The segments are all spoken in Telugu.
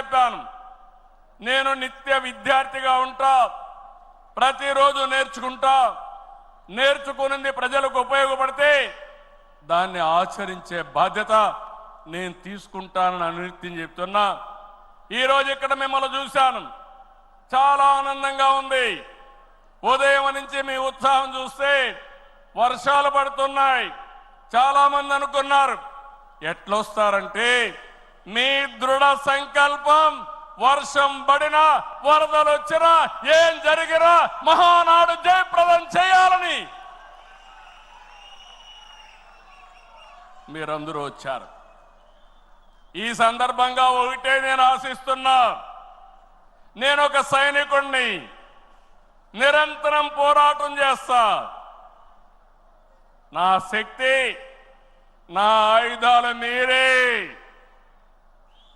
చెప్పాను, నేను నిత్య విద్యార్థిగా ఉంటా, ప్రతిరోజు నేర్చుకుంటా, నేర్చుకున్నది ప్రజలకు ఉపయోగపడితే దాన్ని ఆచరించే బాధ్యత నేను తీసుకుంటానని అనునిత్యం చెప్తున్నా. ఈరోజు ఇక్కడ మిమ్మల్ని చూశాను, చాలా ఆనందంగా ఉంది. ఉదయం నుంచి మీ ఉత్సాహం చూస్తే వర్షాలు పడుతున్నాయి. చాలా మంది అనుకున్నారు ఎట్లొస్తారంటే మీ దృఢ సంకల్పం వర్షం పడినా వరదలు వచ్చినా ఏం జరిగినా మహానాడు జయప్రదం చేయాలని మీరందరూ వచ్చారు. ఈ సందర్భంగా ఒకటే నేను ఆశిస్తున్నా, నేను ఒక సైనికుణ్ణి, నిరంతరం పోరాటం చేస్తా. నా శక్తి, నా ఆయుధాలు మీరే.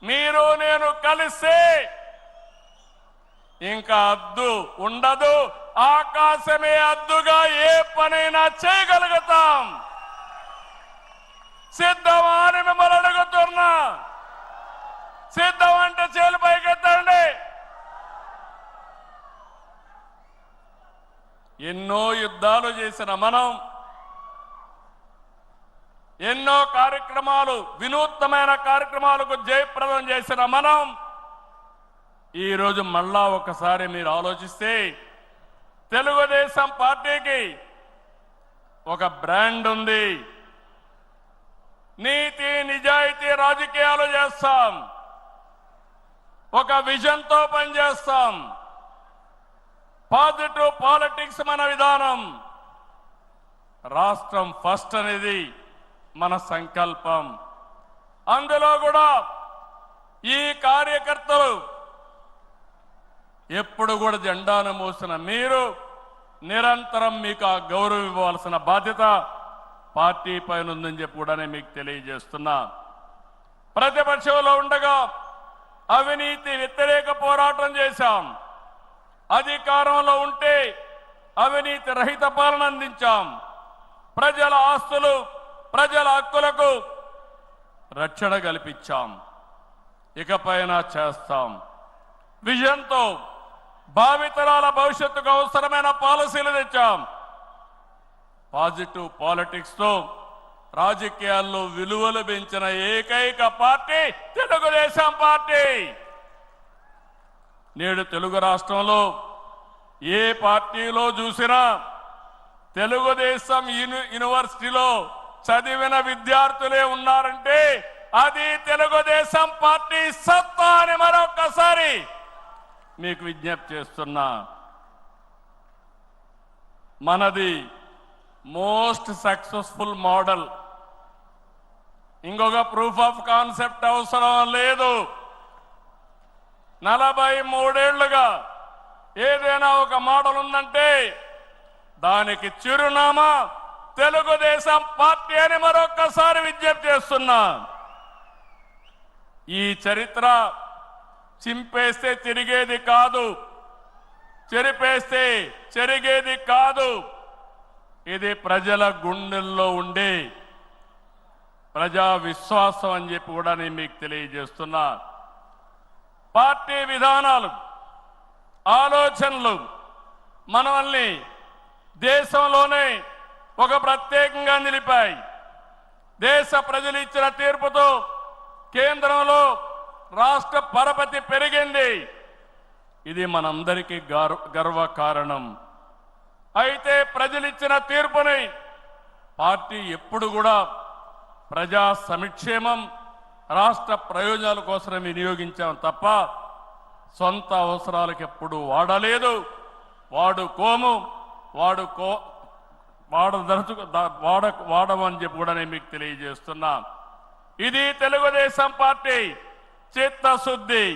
మీరు నేను కలిస్తే ఇంకా అద్దు ఉండదు, ఆకాశమే అద్దుగా ఏ పనైనా చేయగలుగుతాం. సిద్ధమా అని మిమ్మల్ని అడుగుతున్నా. సిద్ధం అంటే చేలు పైకెత్తండి. ఎన్నో యుద్ధాలు చేసిన మనం, ఎన్నో కార్యక్రమాలు, వినూత్నమైన కార్యక్రమాలకు జయప్రదం చేసిన మనం ఈరోజు మళ్ళా ఒకసారి మీరు ఆలోచిస్తే తెలుగుదేశం పార్టీకి ఒక బ్రాండ్ ఉంది. నీతి నిజాయితీ రాజకీయాలు చేస్తాం, ఒక విజన్తో పనిచేస్తాం. పాజిటివ్ పాలిటిక్స్ మన విధానం. రాష్ట్రం ఫస్ట్ అనేది మన సంకల్పం. అందులో కూడా ఈ కార్యకర్తలు ఎప్పుడు కూడా జెండాను మోసిన మీరు నిరంతరం మీకు ఆ గౌరవం ఇవ్వాల్సిన బాధ్యత పార్టీ పైన ఉందని చెప్పి కూడా నేను మీకు తెలియజేస్తున్నా. ప్రతిపక్షంలో ఉండగా అవినీతి వ్యతిరేక పోరాటం చేశాం. అధికారంలో ఉంటే అవినీతి రహిత పాలన అందించాం. ప్రజల ఆస్తులు, ప్రజల హక్కులకు రక్షణ కల్పించాం. ఇకపైన చేస్తాం. విజన్తో భావితరాల భవిష్యత్తుకు అవసరమైన పాలసీలు తెచ్చాం. పాజిటివ్ పాలిటిక్స్ తో రాజకీయాల్లో విలువలు పెంచిన ఏకైక పార్టీ తెలుగుదేశం పార్టీ. నేడు తెలుగు రాష్ట్రంలో ఏ పార్టీలో చూసినా తెలుగుదేశం యూనివర్సిటీలో చదివిన విద్యార్థులే ఉన్నారంటే అది తెలుగుదేశం పార్టీ సత్తా అని మరొకసారి మీకు విజ్ఞప్తి చేస్తున్నా. మనది మోస్ట్ సక్సెస్ఫుల్ మోడల్. ఇంకొక ప్రూఫ్ ఆఫ్ కాన్సెప్ట్ అవసరం లేదు. 43 ఏళ్లుగా ఏదైనా ఒక మోడల్ ఉందంటే దానికి చిరునామా తెలుగుదేశం పార్టీ అని మరొకసారి విజ్ఞప్తి చేస్తున్నా. ఈ చరిత్ర చింపేస్తే తిరిగేది కాదు, చెరిపేస్తే చెరిగేది కాదు. ఇది ప్రజల గుండెల్లో ఉండే ప్రజా విశ్వాసం అని చెప్పి కూడా నేను మీకు తెలియజేస్తున్నా. పార్టీ విధానాలు, ఆలోచనలు మనల్ని దేశంలోనే ఒక ప్రత్యేకంగా నిలిపాయి. దేశ ప్రజలు ఇచ్చిన తీర్పుతో కేంద్రంలో రాష్ట్ర పరపతి పెరిగింది. ఇది మనందరికీ గర్వకారణం. అయితే ప్రజలిచ్చిన తీర్పుని పార్టీ ఎప్పుడు కూడా ప్రజా సంక్షేమం, రాష్ట్ర ప్రయోజనాల కోసం వినియోగించాం తప్ప సొంత అవసరాలకు ఎప్పుడు వాడలేదు, వాడుకోము, వాడమని చెప్పి కూడా నేను మీకు తెలియజేస్తున్నా. ఇది తెలుగుదేశం పార్టీ చిత్తశుద్ధి.